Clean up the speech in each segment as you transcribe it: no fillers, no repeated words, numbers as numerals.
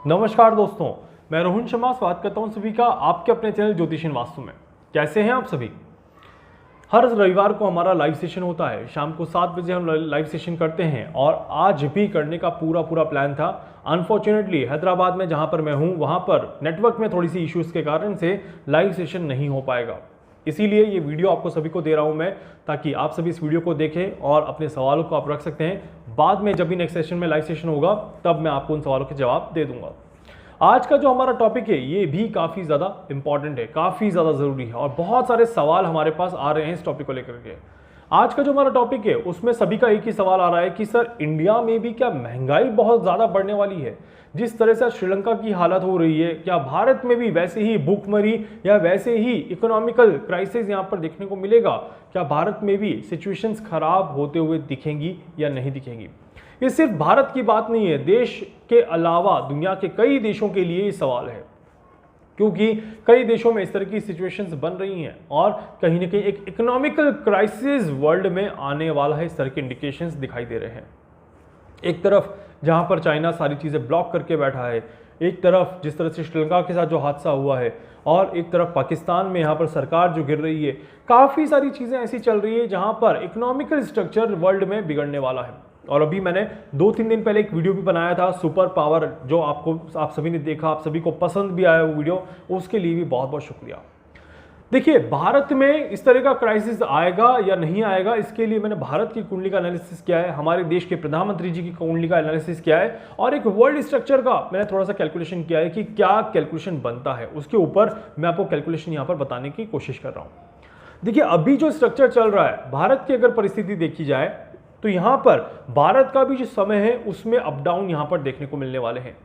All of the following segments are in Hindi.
नमस्कार दोस्तों, मैं रोहन शर्मा स्वागत करता हूं सभी का आपके अपने चैनल ज्योतिषीय वास्तु में। कैसे हैं आप सभी। हर रविवार को हमारा लाइव सेशन होता है, शाम को 7 बजे हम लाइव सेशन करते हैं और आज भी करने का पूरा प्लान था। अनफॉर्चुनेटली हैदराबाद में जहां पर मैं हूं वहां पर नेटवर्क में थोड़ी सी इश्यूज के कारण से लाइव सेशन नहीं हो पाएगा। इसीलिए ये वीडियो आपको सभी को दे रहा हूं मैं, ताकि आप सभी इस वीडियो को देखें और अपने सवालों को आप रख सकते हैं। बाद में जब भी नेक्स्ट सेशन में लाइव सेशन होगा तब मैं आपको उन सवालों के जवाब दे दूंगा। आज का जो हमारा टॉपिक है ये भी काफ़ी ज़्यादा इंपॉर्टेंट है, काफ़ी ज़्यादा ज़रूरी है और बहुत सारे सवाल हमारे पास आ रहे हैं इस टॉपिक को लेकर के। आज का जो हमारा टॉपिक है उसमें सभी का एक ही सवाल आ रहा है कि सर इंडिया में भी क्या महंगाई बहुत ज़्यादा बढ़ने वाली है। जिस तरह से श्रीलंका की हालत हो रही है, क्या भारत में भी वैसे ही भूखमरी या वैसे ही इकोनॉमिकल क्राइसिस यहाँ पर देखने को मिलेगा। क्या भारत में भी सिचुएशंस खराब होते हुए दिखेंगी या नहीं दिखेंगी। ये सिर्फ भारत की बात नहीं है, देश के अलावा दुनिया के कई देशों के लिए ये सवाल है, क्योंकि कई देशों में इस तरह की सिचुएशंस बन रही हैं और कहीं ना कहीं एक इकोनॉमिकल क्राइसिस वर्ल्ड में आने वाला है। इस तरह के इंडिकेशंस दिखाई दे रहे हैं। एक तरफ जहां पर चाइना सारी चीज़ें ब्लॉक करके बैठा है, एक तरफ जिस तरह से श्रीलंका के साथ जो हादसा हुआ है, और एक तरफ पाकिस्तान में यहाँ पर सरकार जो गिर रही है। काफ़ी सारी चीज़ें ऐसी चल रही है जहाँ पर इकोनॉमिकल स्ट्रक्चर वर्ल्ड में बिगड़ने वाला है। और अभी मैंने 2-3 दिन पहले एक वीडियो भी बनाया था, सुपर पावर, जो आप सभी ने देखा, आप सभी को पसंद भी आया वो वीडियो, उसके लिए भी बहुत बहुत शुक्रिया। देखिए, भारत में इस तरह का क्राइसिस आएगा या नहीं आएगा, इसके लिए मैंने भारत की कुंडली का एनालिसिस किया है, हमारे देश के प्रधानमंत्री जी की कुंडली का एनालिसिस किया है और एक वर्ल्ड स्ट्रक्चर का मैंने थोड़ा सा कैलकुलेशन किया है कि क्या कैलकुलेशन बनता है। उसके ऊपर मैं आपको कैलकुलेशन यहाँ पर बताने की कोशिश कर रहा हूँ। देखिए, अभी जो स्ट्रक्चर चल रहा है, भारत की अगर परिस्थिति देखी जाए तो यहाँ पर भारत का भी जो समय है उसमें अप डाउन यहाँ पर देखने को मिलने वाले हैं।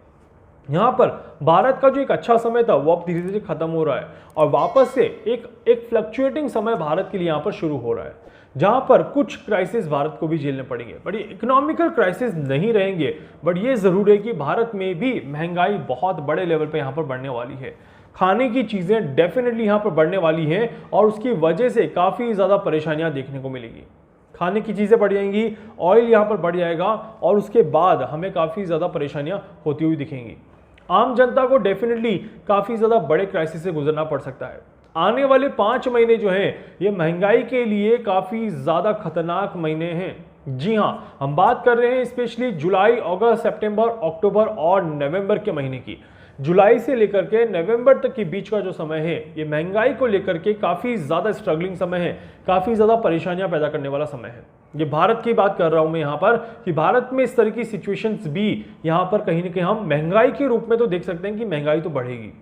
यहाँ पर भारत का जो एक अच्छा समय था वो अब धीरे धीरे खत्म हो रहा है और वापस से एक फ्लक्चुएटिंग समय भारत के लिए यहाँ पर शुरू हो रहा है, जहाँ पर कुछ क्राइसिस भारत को भी झेलने पड़ेंगे। बट ये इकोनॉमिकल क्राइसिस नहीं रहेंगे, बट ये जरूर है कि भारत में भी महंगाई बहुत बड़े लेवल पे यहाँ पर बढ़ने वाली है। खाने की चीज़ें डेफिनेटली यहाँ पर बढ़ने वाली हैं और उसकी वजह से काफ़ी ज़्यादा परेशानियाँ देखने को मिलेगी। खाने की चीज़ें बढ़ जाएंगी, ऑयल यहाँ पर बढ़ जाएगा और उसके बाद हमें काफ़ी ज़्यादा परेशानियाँ होती हुई दिखेंगी। आम जनता को डेफिनेटली काफ़ी ज़्यादा बड़े क्राइसिस से गुजरना पड़ सकता है। आने वाले 5 महीने जो हैं ये महंगाई के लिए काफ़ी ज़्यादा खतरनाक महीने हैं। जी हाँ, हम बात कर रहे हैं स्पेशली जुलाई, अगस्त, सितंबर, अक्टूबर और नवंबर के महीने की। जुलाई से लेकर के नवंबर तक के बीच का जो समय है ये महंगाई को लेकर के काफ़ी ज़्यादा स्ट्रगलिंग समय है, काफ़ी ज़्यादा परेशानियां पैदा करने वाला समय है। ये भारत की बात कर रहा हूं मैं यहाँ पर कि भारत में इस तरह की सिचुएशंस भी यहाँ पर कहीं ना कहीं हम महंगाई के रूप में तो देख सकते हैं कि महंगाई तो बढ़ेगी।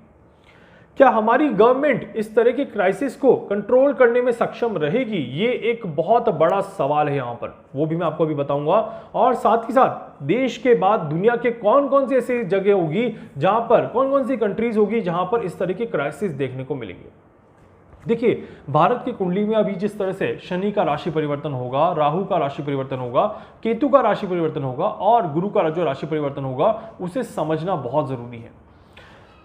क्या हमारी गवर्नमेंट इस तरह की क्राइसिस को कंट्रोल करने में सक्षम रहेगी, ये एक बहुत बड़ा सवाल है यहाँ पर, वो भी मैं आपको अभी बताऊंगा। और साथ ही साथ देश के बाद दुनिया के कौन कौन सी ऐसी जगह होगी जहां पर, कौन कौन सी कंट्रीज होगी जहां पर इस तरह की क्राइसिस देखने को मिलेंगे। देखिए, भारत की कुंडली में अभी जिस तरह से शनि का राशि परिवर्तन होगा, राहु का राशि परिवर्तन होगा, केतु का राशि परिवर्तन होगा और गुरु का जो राशि परिवर्तन होगा, उसे समझना बहुत जरूरी है।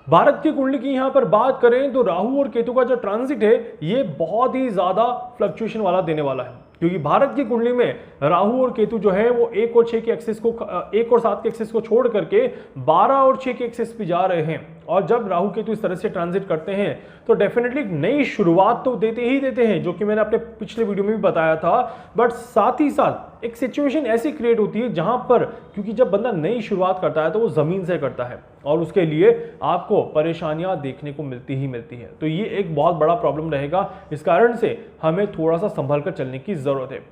भारत की कुंडली की यहां पर बात करें तो राहु और केतु का जो ट्रांजिट है ये बहुत ही ज्यादा फ्लक्चुएशन वाला देने वाला है, क्योंकि भारत की कुंडली में राहु और केतु जो है वो 1 और 6 के एक्सिस को, 1 और 7 के एक्सिस को छोड़ करके 12 और 6 के एक्सिस पे जा रहे हैं। और जब राहु केतु इस तरह से ट्रांजिट करते हैं तो डेफिनेटली नई शुरुआत तो देते ही देते हैं, जो कि मैंने अपने पिछले वीडियो में भी बताया था। बट साथ ही साथ एक सिचुएशन ऐसी क्रिएट होती है जहां पर, क्योंकि जब बंदा नई शुरुआत करता है तो वो जमीन से करता है और उसके लिए आपको परेशानियां देखने को मिलती ही मिलती है। तो ये एक बहुत बड़ा प्रॉब्लम रहेगा, इस कारण से हमें थोड़ा सा संभल कर चलने की जरूरत है।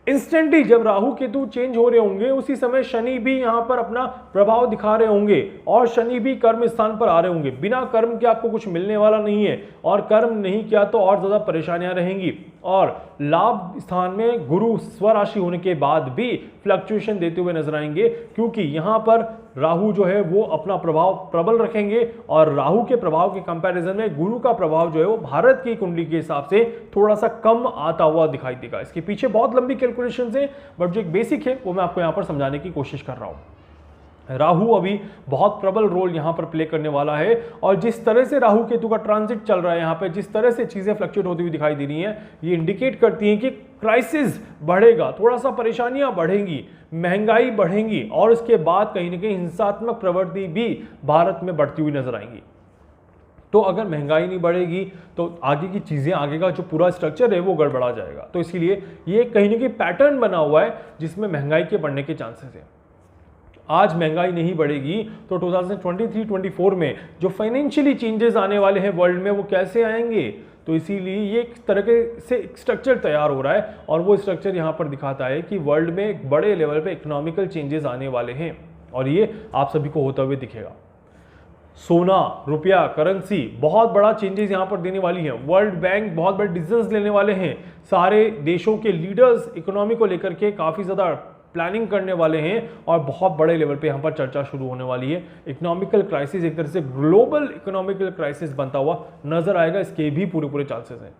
इंस्टेंटली जब राहु केतु चेंज हो रहे होंगे उसी समय शनि भी यहां पर अपना प्रभाव दिखा रहे होंगे और शनि भी कर्म स्थान पर आ रहे होंगे। बिना कर्म के आपको कुछ मिलने वाला नहीं है और कर्म नहीं किया तो और ज्यादा परेशानियां रहेंगी। और लाभ स्थान में गुरु स्वराशि होने के बाद भी फ्लक्चुएशन देते हुए नजर आएंगे, क्योंकि यहां पर राहु जो है वो अपना प्रभाव प्रबल रखेंगे और राहु के प्रभाव के कंपैरिजन में गुरु का प्रभाव जो है वो भारत की कुंडली के हिसाब से थोड़ा सा कम आता हुआ दिखाई देगा। इसके पीछे बहुत लंबी कैलकुलेशंस हैं, बट जो एक बेसिक है वो मैं आपको यहां पर समझाने की कोशिश कर रहा हूं। राहु अभी बहुत प्रबल रोल यहाँ पर प्ले करने वाला है, और जिस तरह से राहु केतु का ट्रांजिट चल रहा है यहाँ पे, जिस तरह से चीजें फ्लक्चुएट होती हुई दिखाई दे रही हैं, ये इंडिकेट करती हैं कि क्राइसिस बढ़ेगा, थोड़ा सा परेशानियां बढ़ेंगी, महंगाई बढ़ेंगी, और इसके बाद कहीं ना कहीं हिंसात्मक प्रवृत्ति भी भारत में बढ़ती हुई नजर आएंगी। तो अगर महंगाई नहीं बढ़ेगी तो आगे की चीजें, आगे का जो पूरा स्ट्रक्चर है वो गड़बड़ा जाएगा। तो इसीलिए ये कहीं ना कहीं पैटर्न बना हुआ है जिसमें महंगाई के बढ़ने के चांसेस है। आज महंगाई नहीं बढ़ेगी तो 2023-24 में जो फाइनेंशियली चेंजेस आने वाले हैं वर्ल्ड में वो कैसे आएंगे। तो इसीलिए ये एक तरह के से स्ट्रक्चर तैयार हो रहा है, और वो स्ट्रक्चर यहाँ पर दिखाता है कि वर्ल्ड में एक बड़े लेवल पे इकोनॉमिकल चेंजेस आने वाले हैं, और ये आप सभी को होता हुए दिखेगा। सोना, रुपया, करेंसी बहुत बड़ा चेंजेस यहाँ पर देने वाली है। वर्ल्ड बैंक बहुत बड़े डिसीजंस लेने वाले हैं। सारे देशों के लीडर्स इकोनॉमी को लेकर के काफ़ी ज़्यादा प्लानिंग करने वाले हैं, और बहुत बड़े लेवल पे यहाँ पर चर्चा शुरू होने वाली है। इकोनॉमिकल क्राइसिस एक तरह से ग्लोबल इकोनॉमिकल क्राइसिस बनता हुआ नजर आएगा, इसके भी पूरे चांसेस हैं।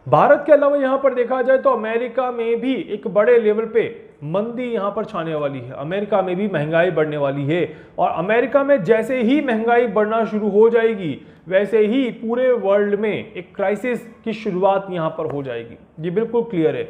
भारत के अलावा यहां पर देखा जाए तो अमेरिका में भी एक बड़े लेवल पे मंदी यहां पर छाने वाली है। अमेरिका में भी महंगाई बढ़ने वाली है, और अमेरिका में जैसे ही महंगाई बढ़ना शुरू हो जाएगी वैसे ही पूरे वर्ल्ड में एक क्राइसिस की शुरुआत यहां पर हो जाएगी। ये बिल्कुल क्लियर है।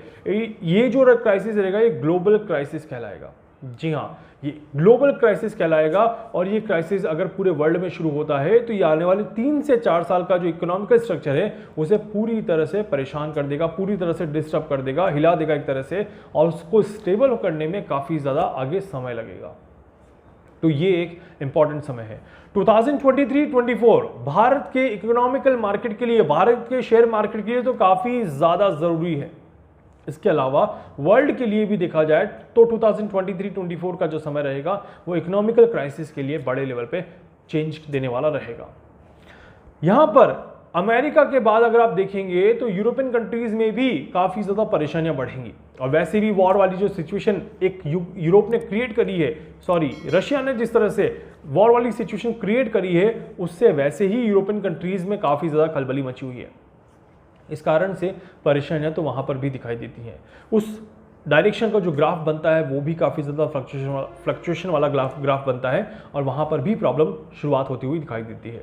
ये जो क्राइसिस रहेगा ये ग्लोबल क्राइसिस कहलाएगा। जी हाँ, ये ग्लोबल क्राइसिस कहलाएगा, और ये क्राइसिस अगर पूरे वर्ल्ड में शुरू होता है तो ये आने वाले 3 से 4 साल का जो इकोनॉमिकल स्ट्रक्चर है उसे पूरी तरह से परेशान कर देगा, पूरी तरह से डिस्टर्ब कर देगा, हिला देगा एक तरह से, और उसको स्टेबल करने में काफ़ी ज़्यादा आगे समय लगेगा। तो ये एक इंपॉर्टेंट समय है। 2023-24 भारत के इकोनॉमिकल मार्केट के लिए, भारत के शेयर मार्केट के लिए तो काफ़ी ज़्यादा ज़रूरी है। इसके अलावा वर्ल्ड के लिए भी देखा जाए तो 2023-24 का जो समय रहेगा वो इकोनॉमिकल क्राइसिस के लिए बड़े लेवल पे चेंज देने वाला रहेगा। यहां पर अमेरिका के बाद अगर आप देखेंगे तो यूरोपियन कंट्रीज में भी काफी ज्यादा परेशानियां बढ़ेंगी, और वैसे भी वॉर वाली जो सिचुएशन एक यूरोप ने क्रिएट करी है, रशिया ने जिस तरह से वॉर वाली सिचुएशन क्रिएट करी है उससे वैसे ही यूरोपियन कंट्रीज में काफी ज्यादा खलबली मची हुई है। इस कारण से परेशानियां तो वहां पर भी दिखाई देती हैं। उस डायरेक्शन का जो ग्राफ बनता है वो भी काफ़ी ज़्यादा फ्लक्चुएशन वाला ग्राफ बनता है, और वहां पर भी प्रॉब्लम शुरुआत होती हुई दिखाई देती है।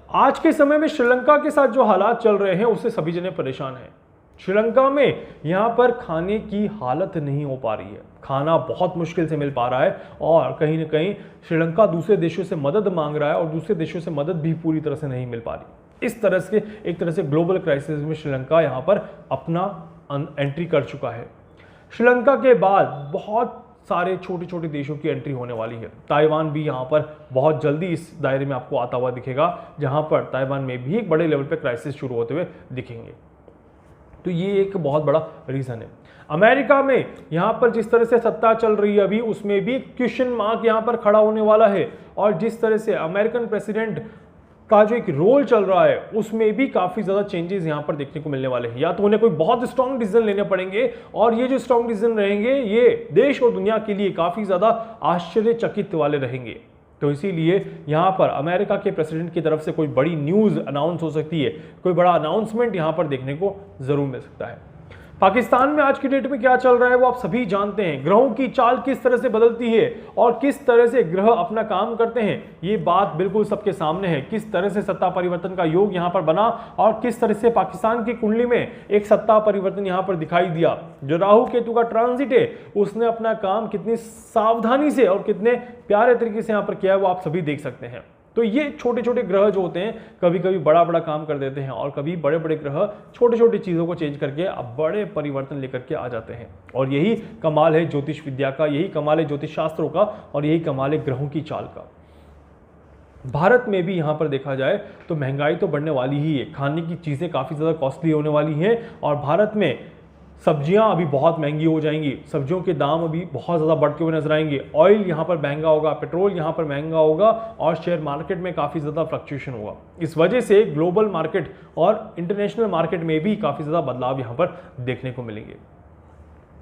आज के समय में श्रीलंका के साथ जो हालात चल रहे हैं उससे सभी जने परेशान हैं। श्रीलंका में यहाँ पर खाने की हालत नहीं हो पा रही है, खाना बहुत मुश्किल से मिल पा रहा है, और कहीं ना कहीं श्रीलंका दूसरे देशों से मदद मांग रहा है, और दूसरे देशों से मदद भी पूरी तरह से नहीं मिल पा रही। इस तरह से एक तरह से ग्लोबल क्राइसिस में श्रीलंका यहाँ पर अपना एंट्री कर चुका है। श्रीलंका के बाद बहुत सारे छोटे छोटे देशों की एंट्री होने वाली है। ताइवान भी यहाँ पर बहुत जल्दी इस दायरे में आपको आता हुआ दिखेगा, जहाँ पर ताइवान में भी एक बड़े लेवल पे क्राइसिस शुरू होते हुए दिखेंगे। तो ये एक बहुत बड़ा रीज़न है। अमेरिका में यहाँ पर जिस तरह से सत्ता चल रही है अभी, उसमें भी क्वेश्चन मार्क यहाँ पर खड़ा होने वाला है, और जिस तरह से अमेरिकन प्रेसिडेंट का जो एक रोल चल रहा है उसमें भी काफी ज्यादा चेंजेस यहां पर देखने को मिलने वाले हैं। या तो उन्हें कोई बहुत स्ट्रांग डिसीजन लेने पड़ेंगे, और ये जो स्ट्रांग डिसीजन रहेंगे ये देश और दुनिया के लिए काफी ज्यादा आश्चर्यचकित वाले रहेंगे। तो इसीलिए यहां पर अमेरिका के प्रेसिडेंट की तरफ से कोई बड़ी न्यूज अनाउंस हो सकती है, कोई बड़ा अनाउंसमेंट यहां पर देखने को जरूर मिल सकता है। पाकिस्तान में आज की डेट में क्या चल रहा है वो आप सभी जानते हैं। ग्रहों की चाल किस तरह से बदलती है और किस तरह से ग्रह अपना काम करते हैं, ये बात बिल्कुल सबके सामने है। किस तरह से सत्ता परिवर्तन का योग यहां पर बना, और किस तरह से पाकिस्तान की कुंडली में एक सत्ता परिवर्तन यहां पर दिखाई दिया। जो राहु केतु का ट्रांजिट है उसने अपना काम कितनी सावधानी से और कितने प्यारे तरीके से यहां पर किया है वो आप सभी देख सकते हैं। तो ये छोटे छोटे ग्रह जो होते हैं कभी कभी बड़ा बड़ा काम कर देते हैं, और कभी बड़े बड़े ग्रह छोटे छोटी चीज़ों को चेंज करके अब बड़े परिवर्तन लेकर के आ जाते हैं। और यही कमाल है ज्योतिष विद्या का, यही कमाल है ज्योतिष शास्त्रों का, और यही कमाल है ग्रहों की चाल का। भारत में भी यहाँ पर देखा जाए तो महंगाई तो बढ़ने वाली ही है, खाने की चीज़ें काफ़ी ज़्यादा कॉस्टली होने वाली हैं, और भारत में सब्जियां अभी बहुत महंगी हो जाएंगी, सब्जियों के दाम अभी बहुत ज़्यादा बढ़ते हुए नजर आएंगे। ऑयल यहाँ पर महंगा होगा, पेट्रोल यहाँ पर महंगा होगा, और शेयर मार्केट में काफ़ी ज़्यादा फ्लक्चुएशन होगा। इस वजह से ग्लोबल मार्केट और इंटरनेशनल मार्केट में भी काफ़ी ज़्यादा बदलाव यहाँ पर देखने को मिलेंगे।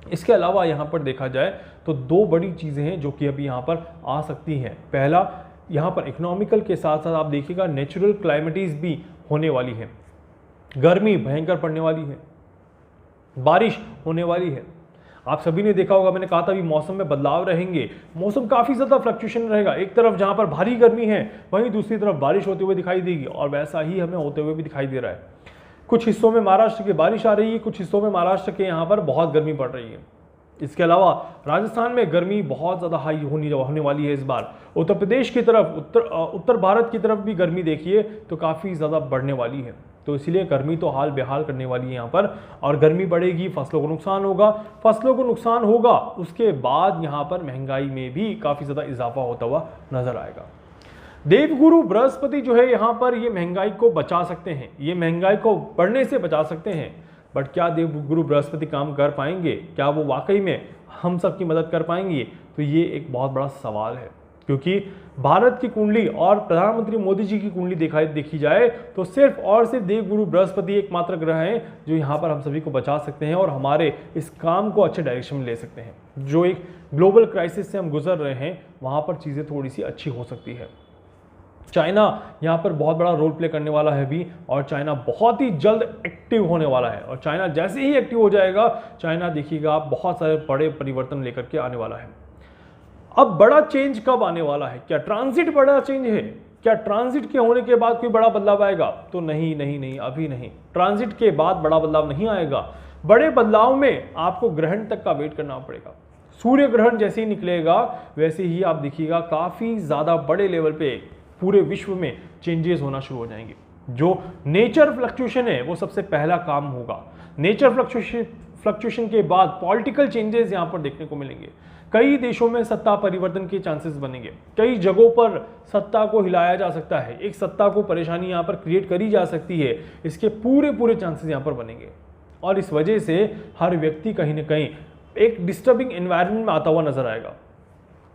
इसके अलावा यहाँ पर देखा जाए तो दो बड़ी चीज़ें हैं जो कि अभी यहाँ पर आ सकती हैं। पहला, यहाँ पर इकोनॉमिकल के साथ साथ आप देखिएगा नेचुरल क्लाइमेटीज भी होने वाली है। गर्मी भयंकर पड़ने वाली है, बारिश होने वाली है। आप सभी ने देखा होगा, मैंने कहा था अभी मौसम में बदलाव रहेंगे, मौसम काफ़ी ज़्यादा फ्लक्चुएशन रहेगा। एक तरफ जहाँ पर भारी गर्मी है वहीं दूसरी तरफ बारिश होते हुए दिखाई देगी, और वैसा ही हमें होते हुए भी दिखाई दे रहा है। कुछ हिस्सों में महाराष्ट्र की बारिश आ रही है, कुछ हिस्सों में महाराष्ट्र के यहाँ पर बहुत गर्मी पड़ रही है। इसके अलावा राजस्थान में गर्मी बहुत ज़्यादा हाई होने वाली है इस बार। उत्तर प्रदेश की तरफ, उत्तर भारत की तरफ भी गर्मी देखिए तो काफ़ी ज़्यादा बढ़ने वाली है। तो इसीलिए गर्मी तो हाल बेहाल करने वाली है यहाँ पर, और गर्मी बढ़ेगी, फसलों को नुकसान होगा। फसलों को नुकसान होगा, उसके बाद यहाँ पर महंगाई में भी काफ़ी ज़्यादा इजाफा होता हुआ नजर आएगा। देवगुरु बृहस्पति जो है यहाँ पर ये महंगाई को बचा सकते हैं, ये महंगाई को बढ़ने से बचा सकते हैं। बट क्या देवगुरु बृहस्पति काम कर पाएंगे? क्या वो वाकई में हम सब की मदद कर पाएंगे? तो ये एक बहुत बड़ा सवाल है, क्योंकि भारत की कुंडली और प्रधानमंत्री मोदी जी की कुंडली देखी जाए तो सिर्फ और सिर्फ देवगुरु बृहस्पति एकमात्र ग्रह हैं जो यहाँ पर हम सभी को बचा सकते हैं और हमारे इस काम को अच्छे डायरेक्शन में ले सकते हैं। जो एक ग्लोबल क्राइसिस से हम गुजर रहे हैं, वहाँ पर चीज़ें थोड़ी सी अच्छी हो सकती है। चाइना यहाँ पर बहुत बड़ा रोल प्ले करने वाला है भी, और चाइना बहुत ही जल्द एक्टिव होने वाला है। और चाइना जैसे ही एक्टिव हो जाएगा, चाइना देखिएगा बहुत सारे बड़े परिवर्तन लेकर के आने वाला है। अब बड़ा चेंज कब आने वाला है? क्या ट्रांजिट बड़ा चेंज है? क्या ट्रांजिट के होने के बाद कोई बड़ा बदलाव आएगा? तो नहीं नहीं नहीं, अभी नहीं। ट्रांजिट के बाद बड़ा बदलाव नहीं आएगा। बड़े बदलाव में आपको ग्रहण तक का वेट करना पड़ेगा। सूर्य ग्रहण जैसे ही निकलेगा वैसे ही आप देखिएगा काफी ज्यादा बड़े लेवल पे पूरे विश्व में चेंजेस होना शुरू हो जाएंगे। जो नेचर फ्लक्चुएशन है वो सबसे पहला काम होगा। नेचर फ्लक्चुएशन के बाद पॉलिटिकल चेंजेस यहाँ पर देखने को मिलेंगे। कई देशों में सत्ता परिवर्तन के चांसेस बनेंगे, कई जगहों पर सत्ता को हिलाया जा सकता है, एक सत्ता को परेशानी यहाँ पर क्रिएट करी जा सकती है। इसके पूरे चांसेस यहाँ पर बनेंगे, और इस वजह से हर व्यक्ति कहीं ना कहीं एक डिस्टर्बिंग एनवायरनमेंट में आता हुआ नजर आएगा।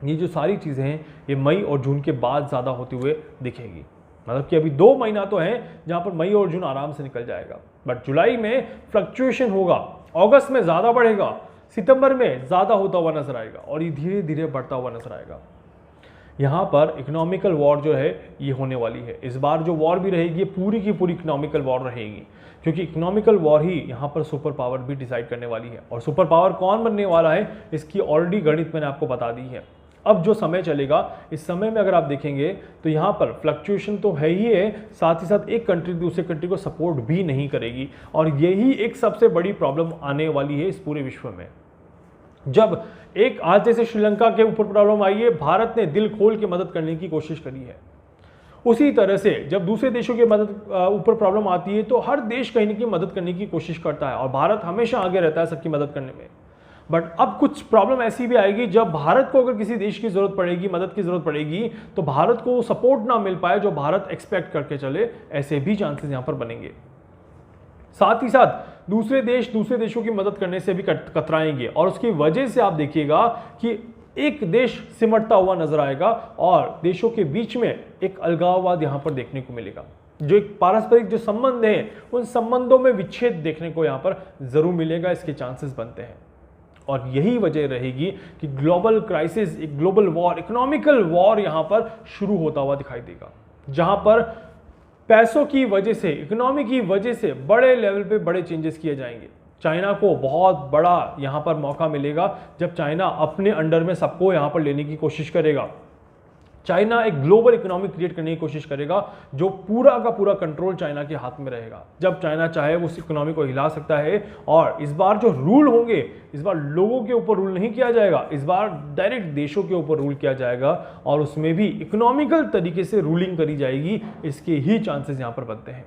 ये जो सारी चीज़ें हैं ये मई और जून के बाद ज़्यादा होते हुए दिखेगी। मतलब कि अभी 2 महीना तो है जहाँ पर मई और जून आराम से निकल जाएगा, बट जुलाई में फ्लक्चुएशन होगा, अगस्त में ज़्यादा बढ़ेगा, सितंबर में ज़्यादा होता हुआ नजर आएगा, और ये धीरे धीरे बढ़ता हुआ नजर आएगा। यहाँ पर इकोनॉमिकल वॉर जो है ये होने वाली है। इस बार जो वॉर भी रहेगी पूरी की पूरी इकोनॉमिकल वॉर रहेगी, क्योंकि इकोनॉमिकल वॉर ही यहाँ पर सुपर पावर भी डिसाइड करने वाली है। और सुपर पावर कौन बनने वाला है इसकी ऑलरेडी गणित मैंने आपको बता दी है। अब जो समय चलेगा, इस समय में अगर आप देखेंगे तो यहाँ पर फ्लक्चुएशन तो है ही है, साथ ही साथ एक कंट्री दूसरे कंट्री को सपोर्ट भी नहीं करेगी, और यही एक सबसे बड़ी प्रॉब्लम आने वाली है इस पूरे विश्व में। जब एक आज जैसे श्रीलंका के ऊपर प्रॉब्लम आई है, भारत ने दिल खोल के मदद करने की कोशिश करी है। उसी तरह से जब दूसरे देशों के मदद ऊपर प्रॉब्लम आती है तो हर देश कहीं ना कहीं मदद करने की कोशिश करता है, और भारत हमेशा आगे रहता है सबकी मदद करने में। बट अब कुछ प्रॉब्लम ऐसी भी आएगी जब भारत को अगर किसी देश की जरूरत पड़ेगी, मदद की जरूरत पड़ेगी, तो भारत को सपोर्ट ना मिल पाए जो भारत एक्सपेक्ट करके चले, ऐसे भी चांसेस यहां पर बनेंगे। साथ ही साथ दूसरे देश दूसरे देशों की मदद करने से भी कतराएंगे, और उसकी वजह से आप देखिएगा कि एक देश सिमटता हुआ नजर आएगा और देशों के बीच में एक अलगाववाद यहां पर देखने को मिलेगा। जो एक पारस्परिक जो संबंध है उन संबंधों में विच्छेद देखने को यहां पर जरूर मिलेगा, इसके चांसेस बनते हैं। और यही वजह रहेगी कि ग्लोबल क्राइसिस, एक ग्लोबल वॉर, इकोनॉमिकल वॉर यहां पर शुरू होता हुआ दिखाई देगा, जहां पर पैसों की वजह से, इकोनॉमी की वजह से बड़े लेवल पे बड़े चेंजेस किए जाएंगे। चाइना को बहुत बड़ा यहां पर मौका मिलेगा जब चाइना अपने अंडर में सबको यहां पर लेने की कोशिश करेगा। चाइना एक ग्लोबल इकोनॉमी क्रिएट करने की कोशिश करेगा, जो पूरा का पूरा कंट्रोल चाइना के हाथ में रहेगा। जब चाइना चाहे वो उस इकोनॉमी को हिला सकता है, और इस बार जो रूल होंगे, इस बार लोगों के ऊपर रूल नहीं किया जाएगा, इस बार डायरेक्ट देशों के ऊपर रूल किया जाएगा, और उसमें भी इकोनॉमिकल तरीके से रूलिंग करी जाएगी। इसके ही चांसेस यहाँ पर बनते हैं।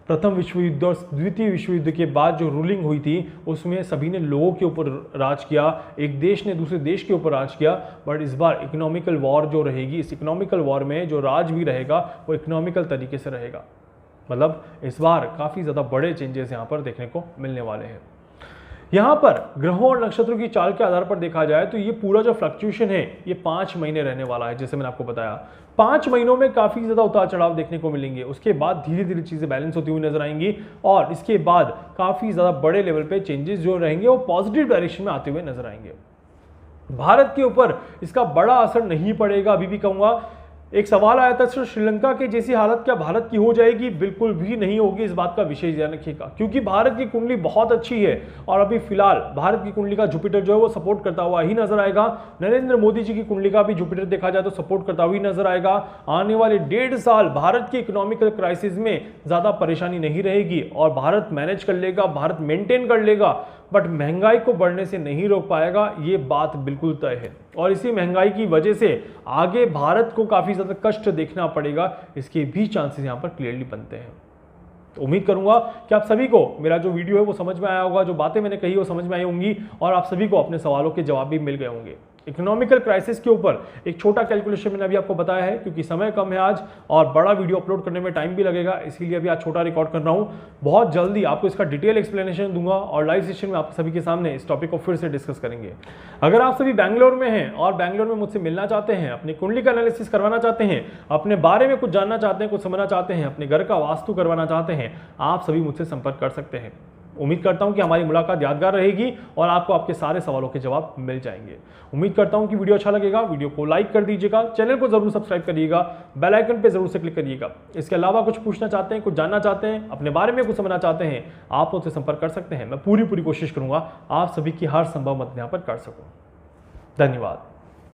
प्रथम विश्व युद्ध और द्वितीय विश्व युद्ध के बाद जो रूलिंग हुई थी उसमें सभी ने लोगों के ऊपर राज किया, एक देश ने दूसरे देश के ऊपर राज किया। बट इस बार इकोनॉमिकल वॉर जो रहेगी, इस इकोनॉमिकल वॉर में जो राज भी रहेगा वो इकोनॉमिकल तरीके से रहेगा। मतलब इस बार काफ़ी ज़्यादा बड़े चेंजेस यहाँ पर देखने को मिलने वाले हैं। यहाँ पर ग्रहों और नक्षत्रों की चाल के आधार पर देखा जाए तो ये पूरा जो फ्लक्चुएशन है ये 5 महीने रहने वाला है। जैसे मैंने आपको बताया 5 महीनों में काफ़ी ज़्यादा उतार चढ़ाव देखने को मिलेंगे, उसके बाद धीरे धीरे चीज़ें बैलेंस होती हुई नजर आएंगी, और इसके बाद काफ़ी ज़्यादा बड़े लेवल पे चेंजेस जो रहेंगे वो पॉजिटिव डायरेक्शन में आते हुए नजर आएंगे। भारत के ऊपर इसका बड़ा असर नहीं पड़ेगा, अभी भी कहूँगा। एक सवाल आया था सर, श्रीलंका के जैसी हालत क्या भारत की हो जाएगी? बिल्कुल भी नहीं होगी, इस बात का विशेष ध्यान रखिएगा, क्योंकि भारत की कुंडली बहुत अच्छी है और अभी फिलहाल भारत की कुंडली का जुपिटर जो है वो सपोर्ट करता हुआ ही नजर आएगा। नरेंद्र मोदी जी की कुंडली का भी जुपिटर देखा जाए तो सपोर्ट करता हुआ ही नजर आएगा। आने वाले 1.5 साल भारत की इकोनॉमिकल क्राइसिस में ज्यादा परेशानी नहीं रहेगी और भारत मैनेज कर लेगा, भारत मेंटेन कर लेगा, बट महंगाई को बढ़ने से नहीं रोक पाएगा, ये बात बिल्कुल तय है। और इसी महंगाई की वजह से आगे भारत को काफी ज्यादा कष्ट देखना पड़ेगा, इसके भी चांसेस यहां पर क्लियरली बनते हैं। तो उम्मीद करूंगा कि आप सभी को मेरा जो वीडियो है वो समझ में आया होगा, जो बातें मैंने कही वो समझ में आई होंगी और आप सभी को अपने सवालों के जवाब भी मिल गए होंगे। इकोनॉमिकल क्राइसिस के ऊपर एक छोटा कैलकुलेशन मैंने अभी आपको बताया है, क्योंकि समय कम है आज और बड़ा वीडियो अपलोड करने में टाइम भी लगेगा, इसीलिए अभी आज छोटा रिकॉर्ड कर रहा हूं। बहुत जल्दी आपको इसका डिटेल एक्सप्लेनेशन दूंगा और लाइव सेशन में आप सभी के सामने इस टॉपिक को फिर से डिस्कस करेंगे। अगर आप सभी बैंगलोर में हैं और बैंगलोर में मुझसे मिलना चाहते हैं, अपनी कुंडली का एनालिसिस करवाना चाहते हैं, अपने बारे में कुछ जानना चाहते हैं, कुछ समझना चाहते हैं, अपने घर का वास्तु करवाना चाहते हैं, आप सभी मुझसे संपर्क कर सकते हैं। उम्मीद करता हूं कि हमारी मुलाकात यादगार रहेगी और आपको आपके सारे सवालों के जवाब मिल जाएंगे। उम्मीद करता हूं कि वीडियो अच्छा लगेगा, वीडियो को लाइक कर दीजिएगा, चैनल को जरूर सब्सक्राइब करिएगा, बेल आइकन पे जरूर से क्लिक करिएगा। इसके अलावा कुछ पूछना चाहते हैं, कुछ जानना चाहते हैं, अपने बारे में कुछ समझना चाहते हैं, आप मुझसे संपर्क कर सकते हैं। मैं पूरी कोशिश करूंगा आप सभी की हर संभव मदद यहां पर कर सकूं। धन्यवाद।